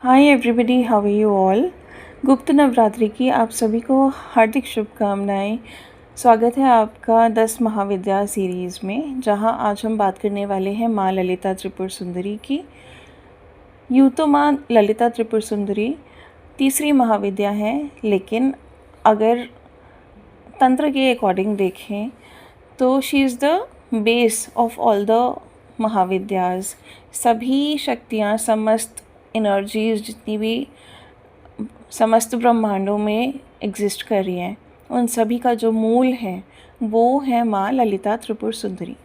Hi everybody, how are you all. Gupt Navratri की आप सभी को हार्दिक शुभकामनाएं। स्वागत है आपका 10 महाविद्या सीरीज़ में, जहां आज हम बात करने वाले हैं माँ ललिता त्रिपुर सुंदरी की। यूँ तो माँ ललिता त्रिपुर सुंदरी तीसरी महाविद्या है, लेकिन अगर तंत्र के अकॉर्डिंग देखें तो she is the base of all the Mahavidyas. सभी शक्तियाँ, समस्त एनर्जीज जितनी भी समस्त ब्रह्मांडों में एग्जिस्ट कर रही हैं, उन सभी का जो मूल है वो है माँ ललिता त्रिपुर सुंदरी।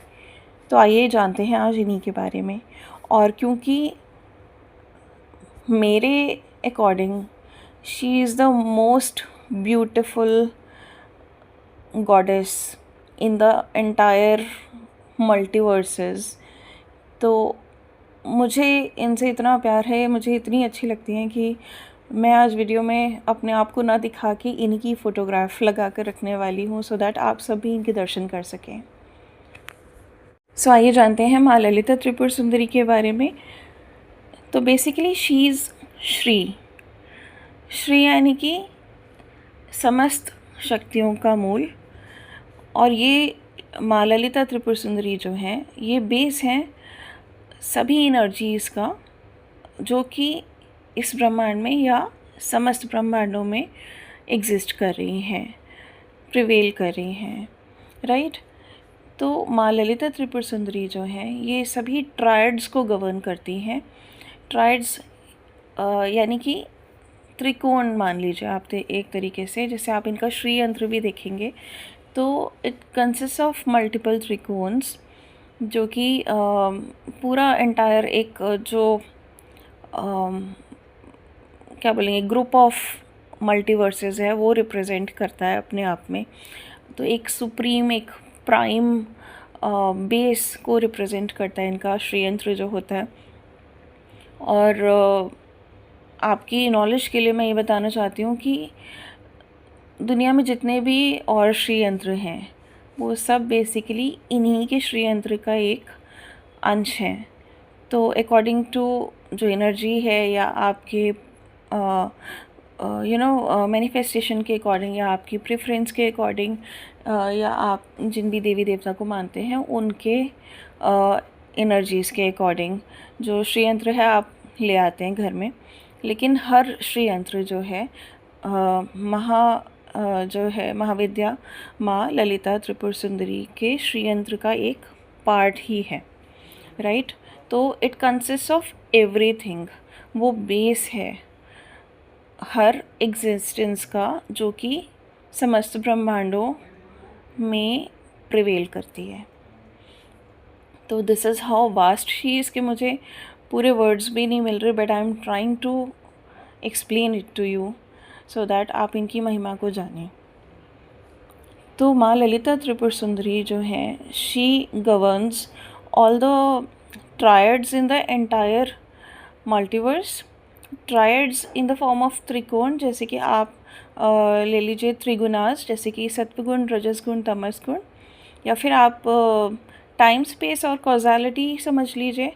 तो आइए जानते हैं आज इन्हीं के बारे में। और क्योंकि मेरे according she is the most beautiful goddess in the entire multiverses, तो मुझे इनसे इतना प्यार है, मुझे इतनी अच्छी लगती हैं कि मैं आज वीडियो में अपने आप को ना दिखा के इनकी फ़ोटोग्राफ लगा कर रखने वाली हूँ, सो दैट आप सब भी इनके दर्शन कर सकें। सो आइए जानते हैं माँ ललिता त्रिपुर सुंदरी के बारे में। तो basically she is Shri. Shri यानी कि समस्त शक्तियों का मूल। और ये माँ ललिता त्रिपुर सुंदरी जो हैं, ये बेस हैं सभी एनर्जीज़ का, जो कि इस ब्रह्मांड में या समस्त ब्रह्मांडों में एग्जिस्ट कर रही हैं, प्रिवेल कर रही हैं, राइट। तो माँ ललिता त्रिपुर सुंदरी जो हैं, ये सभी ट्रायड्स को गवर्न करती हैं। ट्रायड्स यानी कि त्रिकोण मान लीजिए आप एक तरीके से, जैसे आप इनका श्री यंत्र भी देखेंगे तो इट कंसिस्ट ऑफ मल्टीपल त्रिकोण्स, जो कि पूरा एंटायर एक जो क्या बोलेंगे ग्रुप ऑफ मल्टीवर्सेस है वो रिप्रेजेंट करता है अपने आप में। तो एक सुप्रीम, एक प्राइम बेस को रिप्रेजेंट करता है इनका श्रीयंत्र जो होता है। और आपकी नॉलेज के लिए मैं ये बताना चाहती हूँ कि दुनिया में जितने भी और श्रीयंत्र हैं वो सब बेसिकली इन्हीं के श्रीयंत्र का एक अंश है। तो अकॉर्डिंग टू जो एनर्जी है या आपके मैनिफेस्टेशन के अकॉर्डिंग या आपकी प्रेफरेंस के अकॉर्डिंग या आप जिन भी देवी देवता को मानते हैं उनके एनर्जीज़ के अकॉर्डिंग जो श्रीयंत्र है आप ले आते हैं घर में। लेकिन हर श्रीयंत्र जो है जो है महाविद्या माँ ललिता त्रिपुर सुंदरी के श्रीयंत्र का एक पार्ट ही है, राइट। तो इट कंसिस्ट ऑफ एवरीथिंग, वो बेस है हर एग्जिस्टेंस का, जो कि समस्त ब्रह्मांडों में प्रिवेल करती है। तो this is how vast she is कि मुझे पूरे वर्ड्स भी नहीं मिल रहे, but I am trying to explain it to you so that आप इनकी महिमा को जानें। तो माँ ललिता त्रिपुर सुंदरी जो हैं, she governs all the triads in the entire multiverse. Triads in the form of त्रिकोण, जैसे कि आप ले लीजिए त्रिगुणास, जैसे कि सत्वगुण, रजसगुण, तमसगुण, या फिर आप टाइम स्पेस और कॉजालिटी समझ लीजिए।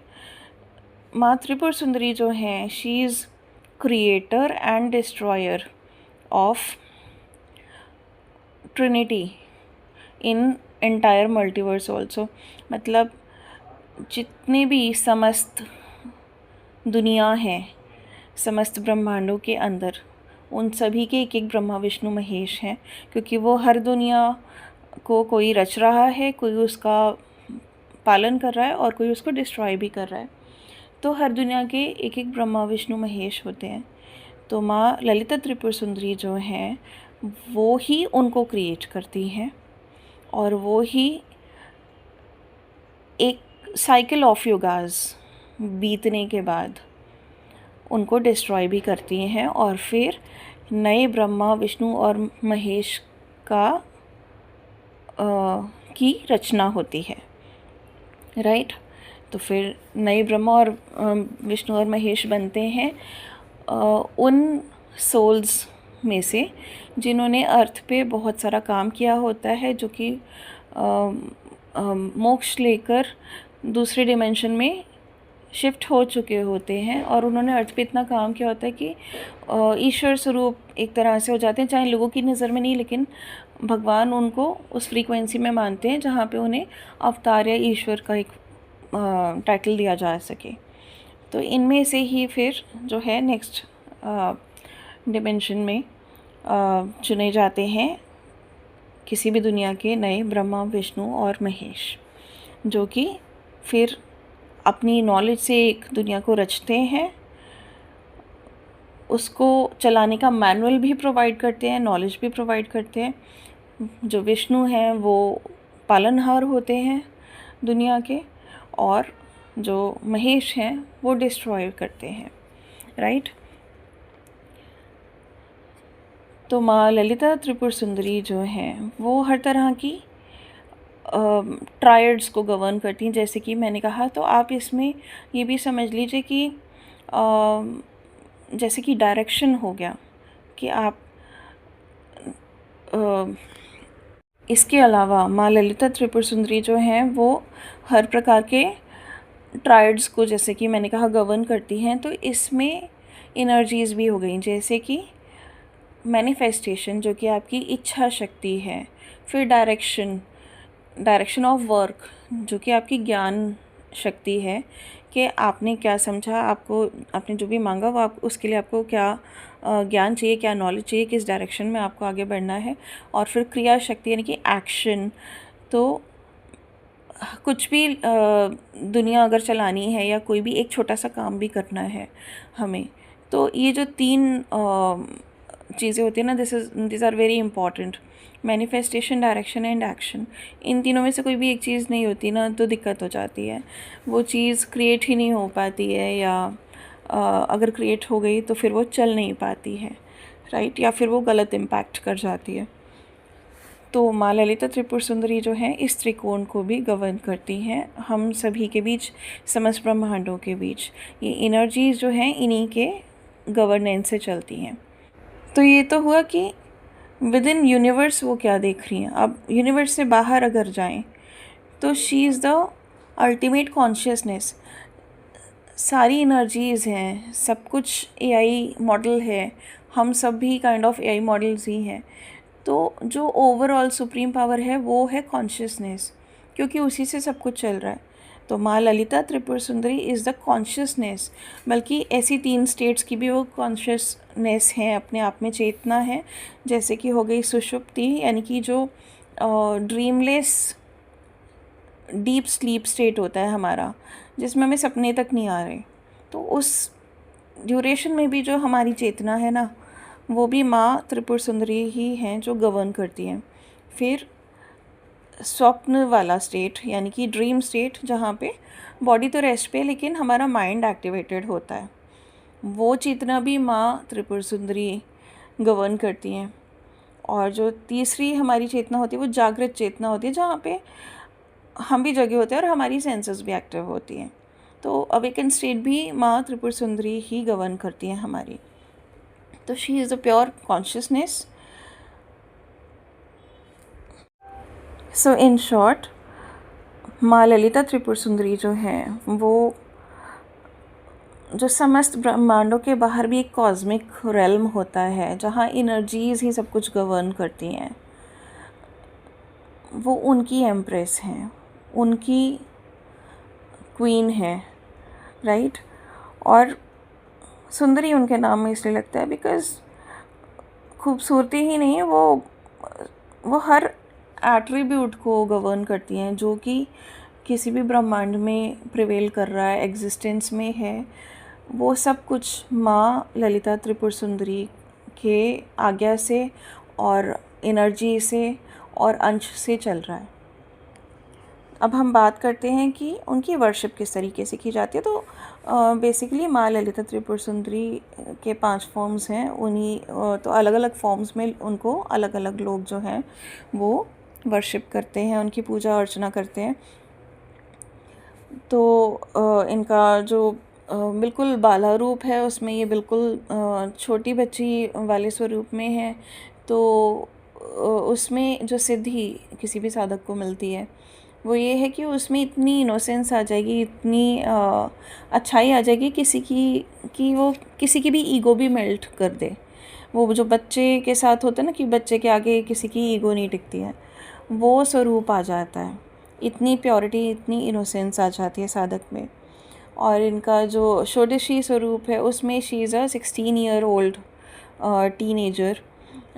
माँ त्रिपुर सुंदरी जो हैं, she is creator and destroyer of Trinity in entire multiverse also. मतलब जितने भी समस्त दुनिया है समस्त ब्रह्मांडों के अंदर, उन सभी के एक एक ब्रह्मा विष्णु महेश हैं, क्योंकि वो हर दुनिया को कोई रच रहा है, कोई उसका पालन कर रहा है और कोई उसको डिस्ट्रॉय भी कर रहा है। तो हर दुनिया के एक एक ब्रह्मा विष्णु महेश होते हैं। तो माँ ललिता त्रिपुर सुंदरी जो हैं वो ही उनको क्रिएट करती हैं, और वो ही एक साइकिल ऑफ युगास बीतने के बाद उनको डिस्ट्रॉय भी करती हैं, और फिर नए ब्रह्मा विष्णु और महेश का की रचना होती है, राइट। तो फिर नए ब्रह्मा और विष्णु और महेश बनते हैं उन सोल्स में से जिन्होंने अर्थ पे बहुत सारा काम किया होता है, जो कि मोक्ष लेकर दूसरे डिमेंशन में शिफ्ट हो चुके होते हैं और उन्होंने अर्थ पे इतना काम किया होता है कि ईश्वर स्वरूप एक तरह से हो जाते हैं, चाहे लोगों की नज़र में नहीं, लेकिन भगवान उनको उस फ्रीक्वेंसी में मानते हैं जहाँ पे उन्हें अवतार या ईश्वर का एक टाइटल दिया जा सके। तो इनमें से ही फिर जो है नेक्स्ट डिमेंशन में चुने जाते हैं किसी भी दुनिया के नए ब्रह्मा, विष्णु और महेश, जो कि फिर अपनी नॉलेज से एक दुनिया को रचते हैं, उसको चलाने का मैनुअल भी प्रोवाइड करते हैं, नॉलेज भी प्रोवाइड करते हैं। जो विष्णु हैं वो पालनहार होते हैं दुनिया के, और जो महेश हैं वो डिस्ट्रॉय करते हैं, राइट। तो माँ ललिता त्रिपुर सुंदरी जो हैं वो हर तरह की ट्रायड्स को गवर्न करती हैं, जैसे कि मैंने कहा। तो आप इसमें ये भी समझ लीजिए कि जैसे कि डायरेक्शन हो गया कि आप इसके अलावा माँ ललिता त्रिपुर सुंदरी जो हैं वो हर प्रकार के ट्रायड्स को, जैसे कि मैंने कहा, गवर्न करती हैं। तो इसमें एनर्जीज़ भी हो गई, जैसे कि मैनिफेस्टेशन जो कि आपकी इच्छा शक्ति है, फिर डायरेक्शन ऑफ वर्क जो कि आपकी ज्ञान शक्ति है कि आपने क्या समझा, आपको आपने जो भी मांगा वो आप उसके लिए आपको क्या ज्ञान चाहिए, क्या नॉलेज चाहिए, किस डायरेक्शन में आपको आगे बढ़ना है। और फिर क्रिया शक्ति यानी कि एक्शन। तो कुछ भी दुनिया अगर चलानी है या कोई भी एक छोटा सा काम भी करना है हमें, तो ये जो तीन चीज़ें होती है ना, this are very important. Manifestation, direction and action. इन तीनों में से कोई भी एक चीज़ नहीं होती ना तो दिक्कत हो जाती है, वो चीज़ क्रिएट ही नहीं हो पाती है, या अगर क्रिएट हो गई तो फिर वो चल नहीं पाती है, राइट, या फिर वो गलत इम्पैक्ट कर जाती है। तो माँ ललिता त्रिपुर सुंदरी जो है इस त्रिकोण को भी गवर्न करती हैं, हम सभी के बीच, समस्त ब्रह्मांडों के बीच। ये एनर्जीज जो हैं इन्हीं के गवर्नेंस से चलती हैं। तो ये तो हुआ कि विद इन यूनिवर्स वो क्या देख रही हैं। अब यूनिवर्स से बाहर अगर जाएं तो she is the ultimate consciousness. सारी एनर्जीज़ हैं, सब कुछ एआई मॉडल है, हम सब भी काइंड ऑफ एआई मॉडल्स ही हैं। तो जो ओवरऑल सुप्रीम पावर है वो है कॉन्शियसनेस, क्योंकि उसी से सब कुछ चल रहा है। तो माँ ललिता त्रिपुर सुंदरी इज़ द कॉन्शियसनेस, बल्कि ऐसी 3 स्टेट्स की भी वो कॉन्शियसनेस है, अपने आप में चेतना है। जैसे कि हो गई सुषुप्ति, यानी कि जो ड्रीमलेस डीप स्लीप स्टेट होता है हमारा, जिसमें हमें सपने तक नहीं आ रहे। तो उस ड्यूरेशन में भी जो हमारी चेतना है ना, वो भी माँ त्रिपुर सुंदरी ही हैं जो गवर्न करती हैं। फिर स्वप्न वाला स्टेट, यानी कि ड्रीम स्टेट, जहाँ पे बॉडी तो रेस्ट पे लेकिन हमारा माइंड एक्टिवेटेड होता है, वो चेतना भी माँ त्रिपुर सुंदरी गवर्न करती हैं। और जो तीसरी हमारी चेतना होती है वो जागृत चेतना होती है, जहाँ पे हम भी जगे होते हैं और हमारी सेंसेस भी एक्टिव होती हैं। तो अवेकन स्टेट भी माँ त्रिपुर सुंदरी ही गवर्न करती हैं हमारी। तो she is the pure consciousness. So in short, माँ ललिता त्रिपुर सुंदरी जो हैं वो जो समस्त ब्रह्मांडों के बाहर भी एक कॉस्मिक रेल्म होता है जहाँ एनर्जीज़ ही सब कुछ गवर्न करती हैं, वो उनकी एम्प्रेस हैं, उनकी क्वीन है, राइट। और सुंदरी उनके नाम में इसलिए लगता है बिकॉज़ खूबसूरती ही नहीं है, वो हर एट्रीब्यूट को गवर्न करती हैं जो कि किसी भी ब्रह्मांड में प्रिवेल कर रहा है, एग्जिस्टेंस में है। वो सब कुछ माँ ललिता त्रिपुर सुंदरी के आज्ञा से और एनर्जी से और अंश से चल रहा है। अब हम बात करते हैं कि उनकी वर्शिप किस तरीके से की जाती है। तो बेसिकली माँ ललिता त्रिपुर सुंदरी के 5 फॉर्म्स हैं, उन्हीं तो अलग अलग फॉर्म्स में उनको अलग अलग लोग जो हैं वो वर्शिप करते हैं, उनकी पूजा अर्चना करते हैं। तो इनका जो बिल्कुल बाला रूप है उसमें ये बिल्कुल छोटी बच्ची वाले स्वरूप में है। तो उसमें जो सिद्धि किसी भी साधक को मिलती है वो ये है कि उसमें इतनी इनोसेंस आ जाएगी, इतनी अच्छाई आ जाएगी किसी की, कि वो किसी की भी ईगो भी मेल्ट कर दे। वो जो बच्चे के साथ होता है ना, कि बच्चे के आगे किसी की ईगो नहीं टिकती है, वो स्वरूप आ जाता है। इतनी प्योरिटी, इतनी इनोसेंस आ जाती है साधक में। और इनका जो षोडशी स्वरूप है उसमें she is a 16 year old teenager,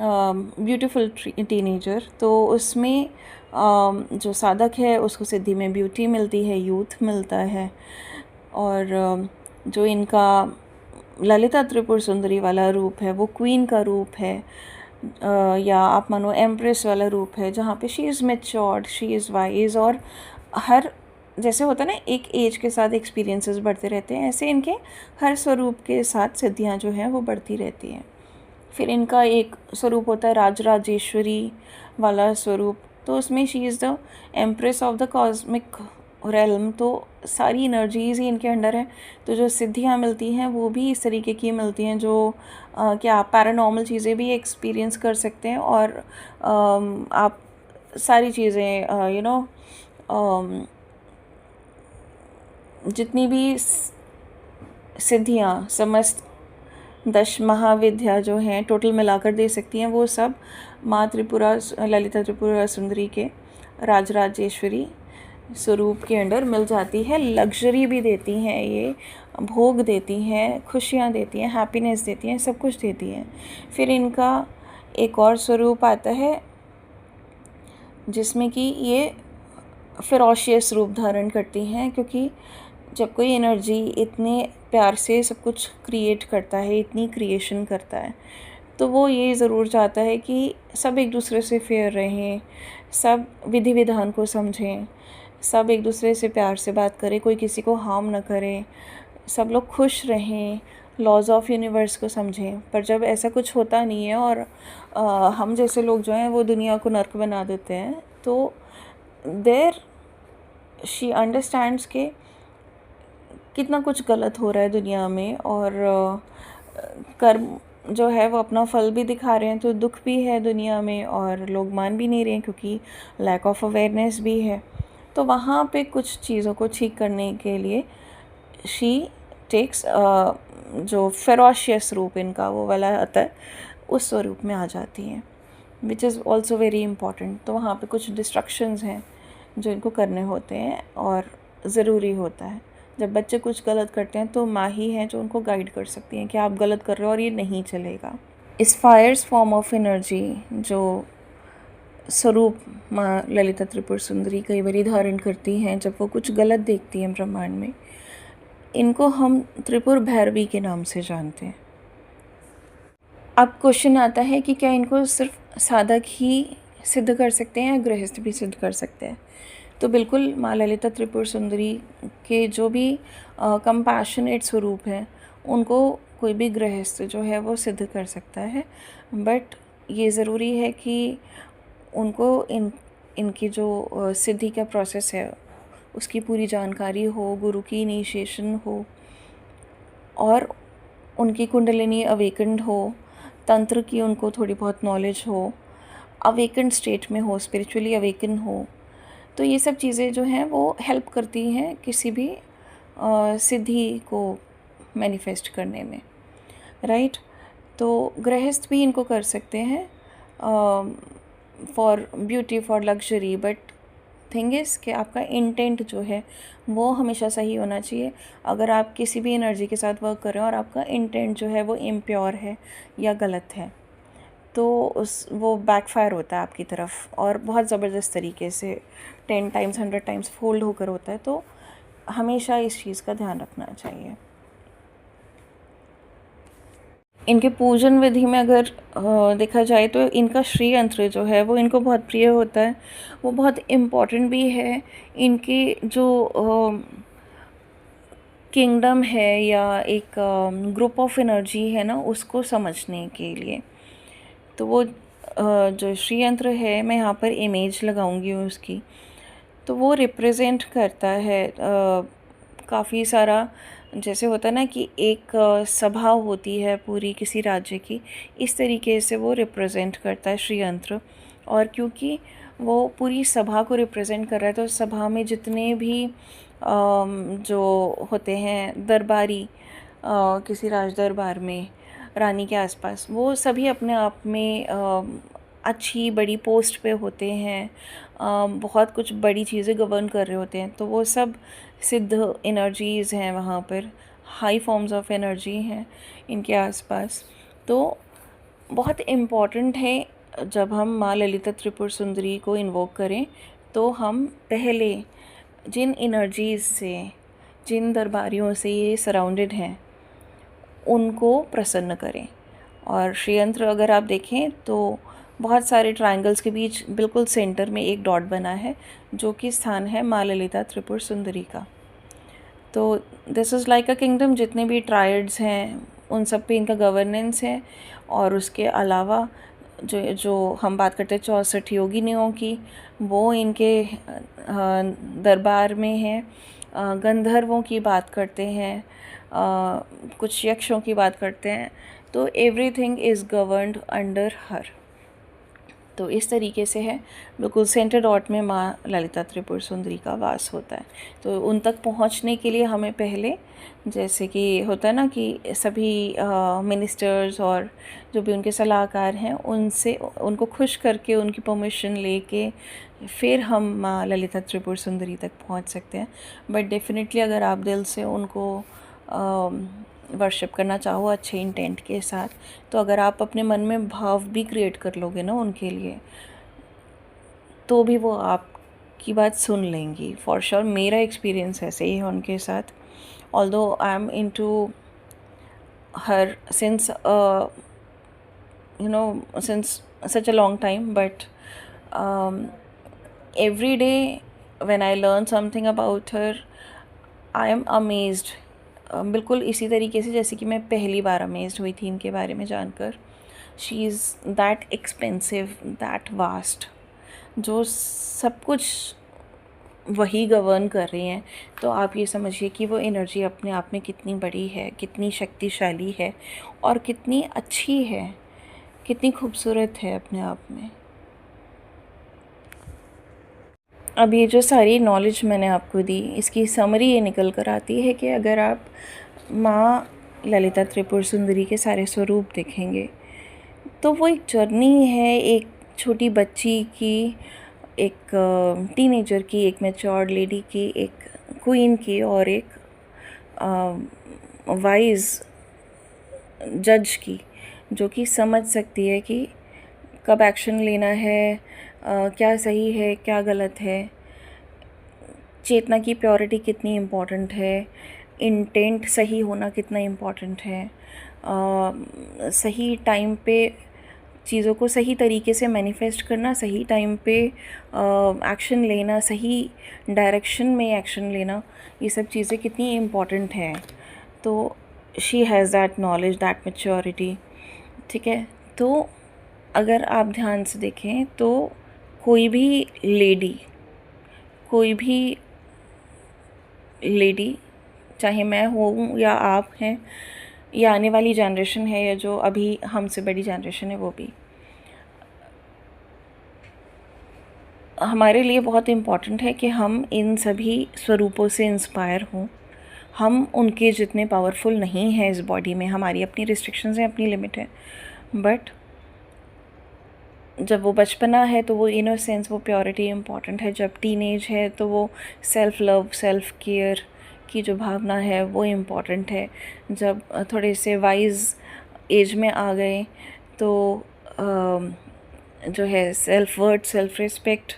beautiful teenager. तो उसमें जो साधक है उसको सिद्धि में ब्यूटी मिलती है, यूथ मिलता है। और जो इनका ललिता त्रिपुर सुंदरी वाला रूप है वो क्वीन का रूप है, या आप मानो एम्प्रेस वाला रूप है, जहाँ पे she is matured, she is wise. और हर, जैसे होता है ना, एक एज के साथ एक्सपीरियंसेस बढ़ते रहते हैं, ऐसे इनके हर स्वरूप के साथ सिद्धियाँ जो हैं वो बढ़ती रहती हैं। फिर इनका एक स्वरूप होता है राजराजेश्वरी वाला स्वरूप, तो उसमें she is the empress of the cosmic realm. तो सारी एनर्जीज़ ही इनके अंडर है। तो जो सिद्धियाँ मिलती हैं वो भी इस तरीके की मिलती हैं, जो क्या पैरानॉर्मल चीज़ें भी एक्सपीरियंस कर सकते हैं। और आप सारी चीज़ें जितनी भी सिद्धियाँ, समस्त 10 महाविद्या जो हैं टोटल मिलाकर दे सकती हैं, वो सब माँ त्रिपुरा, ललिता त्रिपुरा सुंदरी के राजराजेश्वरी स्वरूप के अंडर मिल जाती है। लग्जरी भी देती हैं ये, भोग देती हैं, खुशियाँ देती हैं, हैप्पीनेस देती हैं, सब कुछ देती हैं। फिर इनका एक और स्वरूप आता है जिसमें कि ये फेरोशियस रूप धारण करती हैं, क्योंकि जब कोई एनर्जी इतने प्यार से सब कुछ क्रिएट करता है, इतनी क्रिएशन करता है, तो वो ये ज़रूर चाहता है कि सब एक दूसरे से फेयर रहें, सब विधि विधान को समझें, सब एक दूसरे से प्यार से बात करें, कोई किसी को हार्म ना करे, सब लोग खुश रहें, लॉज ऑफ यूनिवर्स को समझें। पर जब ऐसा कुछ होता नहीं है और हम जैसे लोग जो हैं वो दुनिया को नर्क बना देते हैं, तो देयर शी अंडरस्टैंड्स के कितना कुछ गलत हो रहा है दुनिया में, और कर्म जो है वो अपना फल भी दिखा रहे हैं, तो दुख भी है दुनिया में और लोग मान भी नहीं रहे हैं, क्योंकि लैक ऑफ अवेयरनेस भी है। तो वहाँ पे कुछ चीज़ों को ठीक करने के लिए शी टेक्स जो फेरोशियस रूप इनका वो वाला आता है, उस स्वरूप में आ जाती हैं, which is also very important. तो वहाँ पे कुछ डिस्ट्रक्शंस हैं जो इनको करने होते हैं और ज़रूरी होता है। जब बच्चे कुछ गलत करते हैं तो माँ ही हैं जो उनको गाइड कर सकती हैं कि आप गलत कर रहे हो और ये नहीं चलेगा। इस फायर्स फॉर्म ऑफ एनर्जी जो स्वरूप माँ ललिता त्रिपुर सुंदरी कई बार धारण करती हैं जब वो कुछ गलत देखती हैं ब्रह्मांड में, इनको हम त्रिपुर भैरवी के नाम से जानते हैं। अब क्वेश्चन आता है कि क्या इनको सिर्फ साधक ही सिद्ध कर सकते हैं या गृहस्थ भी सिद्ध कर सकते हैं? तो बिल्कुल माँ ललिता त्रिपुर सुंदरी के जो भी कंपैशनेट स्वरूप हैं उनको कोई भी गृहस्थ जो है वो सिद्ध कर सकता है। बट ये ज़रूरी है कि उनको इनकी जो सिद्धि का प्रोसेस है उसकी पूरी जानकारी हो, गुरु की इनिशिएशन हो, और उनकी कुंडलिनी अवेकन्ड हो, तंत्र की उनको थोड़ी बहुत नॉलेज हो, अवेकन्ड स्टेट में हो, स्पिरिचुअली अवेकन हो। तो ये सब चीज़ें जो हैं वो हेल्प करती हैं किसी भी सिद्धि को मैनिफेस्ट करने में, राइट। तो गृहस्थ भी इनको कर सकते हैं for beauty, for luxury, but thing is कि आपका इंटेंट जो है वो हमेशा सही होना चाहिए। अगर आप किसी भी एनर्जी के साथ वर्क कर रहे हो और आपका इंटेंट जो है वो इम्प्योर है या गलत है, तो वो बैकफायर होता है आपकी तरफ और बहुत ज़बरदस्त तरीके से 10 टाइम्स 100 टाइम्स फोल्ड होकर होता है। तो हमेशा इस चीज़ का ध्यान रखना चाहिए। इनके पूजन विधि में अगर देखा जाए तो इनका श्री यंत्र जो है वो इनको बहुत प्रिय होता है, वो बहुत इम्पॉर्टेंट भी है। इनकी जो किंगडम है या एक ग्रुप ऑफ एनर्जी है ना, उसको समझने के लिए। तो वो जो श्री यंत्र है, मैं यहाँ पर इमेज लगाऊंगी उसकी, तो वो रिप्रेजेंट करता है काफ़ी सारा, जैसे होता है ना कि एक सभा होती है पूरी किसी राज्य की, इस तरीके से वो रिप्रेजेंट करता है श्री यंत्र। और क्योंकि वो पूरी सभा को रिप्रेजेंट कर रहा है। तो सभा में जितने भी जो होते हैं दरबारी किसी राज दरबार में रानी के आसपास, वो सभी अपने आप में अच्छी बड़ी पोस्ट पे होते हैं, बहुत कुछ बड़ी चीज़ें गवर्न कर रहे होते हैं। तो वो सब सिद्ध एनर्जीज़ हैं वहाँ पर, हाई फॉर्म्स ऑफ एनर्जी हैं इनके आसपास। तो बहुत इम्पॉर्टेंट है जब हम माँ ललिता त्रिपुर सुंदरी को इन्वोक करें तो हम पहले जिन एनर्जीज़ से, जिन दरबारियों से ये सराउंडेड हैं, उनको प्रसन्न करें। और श्रीयंत्र अगर आप देखें तो बहुत सारे ट्रायंगल्स के बीच बिल्कुल सेंटर में एक डॉट बना है जो कि स्थान है माँ ललिता त्रिपुर सुंदरी का। तो this is like a kingdom, जितने भी ट्रायड्स हैं उन सब पे इनका गवर्नेंस है। और उसके अलावा जो जो हम बात करते हैं 64 योगिनियों की, वो इनके दरबार में हैं। गंधर्वों की बात करते हैं, कुछ यक्षों की बात करते हैं। तो everything is governed under her. तो इस तरीके से है, बिल्कुल सेंटर डॉट में माँ ललिता त्रिपुर सुंदरी का वास होता है। तो उन तक पहुँचने के लिए हमें पहले, जैसे कि होता है ना कि सभी मिनिस्टर्स और जो भी उनके सलाहकार हैं उनसे उनको खुश करके उनकी परमिशन लेके फिर हम माँ ललिता त्रिपुर सुंदरी तक पहुँच सकते हैं। बट डेफिनेटली अगर आप दिल से उनको वर्शिप करना चाहो अच्छे इंटेंट के साथ, तो अगर आप अपने मन में भाव भी क्रिएट कर लोगे ना उनके लिए, तो भी वो आपकी बात सुन लेंगी फॉर श्योर। मेरा एक्सपीरियंस ऐसे ही है उनके साथ। Although I am into her since since such a long time, but every day when I learn something about her, I am amazed. बिल्कुल इसी तरीके से जैसे कि मैं पहली बार अमेज्ड हुई थी इनके बारे में जानकर। She is that expensive, that vast, जो सब कुछ वही गवर्न कर रही हैं। तो आप ये समझिए कि वो एनर्जी अपने आप में कितनी बड़ी है, कितनी शक्तिशाली है और कितनी अच्छी है, कितनी खूबसूरत है अपने आप में। अब ये जो सारी नॉलेज मैंने आपको दी, इसकी समरी ये निकल कर आती है कि अगर आप माँ ललिता त्रिपुर सुंदरी के सारे स्वरूप देखेंगे तो वो एक जर्नी है, एक छोटी बच्ची की, एक टीनेजर की, एक मैच्योर्ड लेडी की, एक क्वीन की और एक वाइज जज की, जो कि समझ सकती है कि कब एक्शन लेना है, क्या सही है क्या गलत है, चेतना की प्योरिटी कितनी इम्पॉर्टेंट है, इंटेंट सही होना कितना इम्पॉर्टेंट है, सही टाइम पे चीज़ों को सही तरीके से मैनिफेस्ट करना, सही टाइम पे एक्शन लेना, सही डायरेक्शन में एक्शन लेना, ये सब चीज़ें कितनी इम्पॉर्टेंट हैं। तो she has that knowledge, that maturity. ठीक है, तो अगर आप ध्यान से देखें तो कोई भी लेडी, चाहे मैं हूँ या आप हैं या आने वाली जनरेशन है या जो अभी हमसे बड़ी जनरेशन है, वो भी हमारे लिए बहुत इम्पॉर्टेंट है कि हम इन सभी स्वरूपों से इंस्पायर हों। हम उनके जितने पावरफुल नहीं हैं इस बॉडी में, हमारी अपनी रिस्ट्रिक्शंस हैं, अपनी लिमिट है। बट जब वो बचपना है तो वो इनोसेंस, वो प्योरिटी इम्पॉर्टेंट है। जब टीनेज है तो वो सेल्फ़ लव, सेल्फ़ केयर की जो भावना है वो इम्पॉर्टेंट है। जब थोड़े से वाइज एज में आ गए तो जो है सेल्फ़ वर्थ, सेल्फ़ रिस्पेक्ट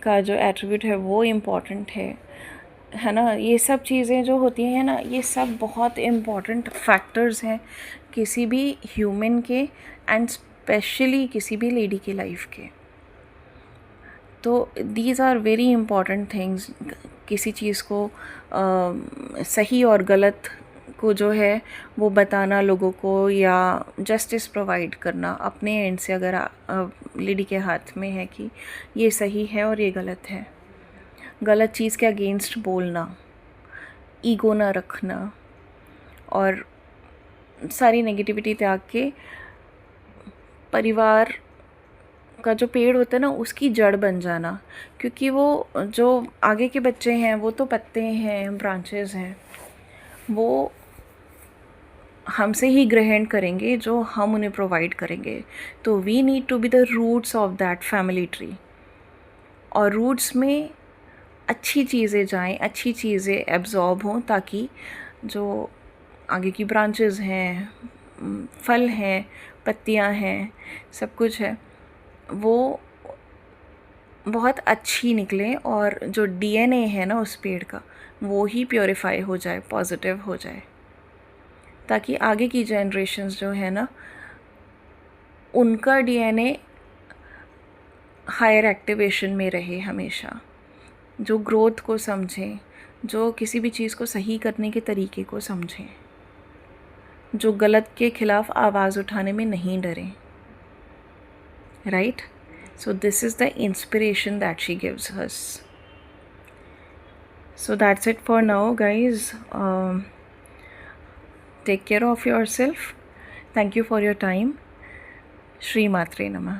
का जो एट्रीब्यूट है वो इम्पॉर्टेंट है ना। ये सब चीज़ें जो होती हैं ना, ये सब बहुत इम्पॉर्टेंट फैक्टर्स हैं किसी भी ह्यूमन के, एंड स्पेशली किसी भी लेडी की लाइफ के। तो these are very important things. किसी चीज़ को सही और गलत को जो है वो बताना लोगों को, या जस्टिस प्रोवाइड करना अपने एंड से, अगर लेडी के हाथ में है कि ये सही है और ये गलत है। गलत चीज़ के अगेंस्ट बोलना, ईगो ना रखना और सारी नेगेटिविटी त्याग के परिवार का जो पेड़ होता है ना उसकी जड़ बन जाना, क्योंकि वो जो आगे के बच्चे हैं वो तो पत्ते हैं, ब्रांचेस हैं, वो हमसे ही ग्रहण करेंगे जो हम उन्हें प्रोवाइड करेंगे। तो we need to be the roots of that family tree, और रूट्स में अच्छी चीज़ें जाएं, अच्छी चीज़ें एब्जॉर्ब हों, ताकि जो आगे की ब्रांचेस हैं, फल हैं, पत्तियां हैं, सब कुछ है, वो बहुत अच्छी निकले, और जो डीएनए है ना उस पेड़ का वो ही प्योरीफाई हो जाए, पॉजिटिव हो जाए, ताकि आगे की जनरेशन्स जो है ना उनका डीएनए हायर एक्टिवेशन में रहे हमेशा, जो ग्रोथ को समझें, जो किसी भी चीज़ को सही करने के तरीके को समझें, जो गलत के खिलाफ आवाज़ उठाने में नहीं डरें, right? So this is the inspiration that she gives us. So that's it for now, guys. Take care of yourself. Thank you for your time. Shri Matre Namah.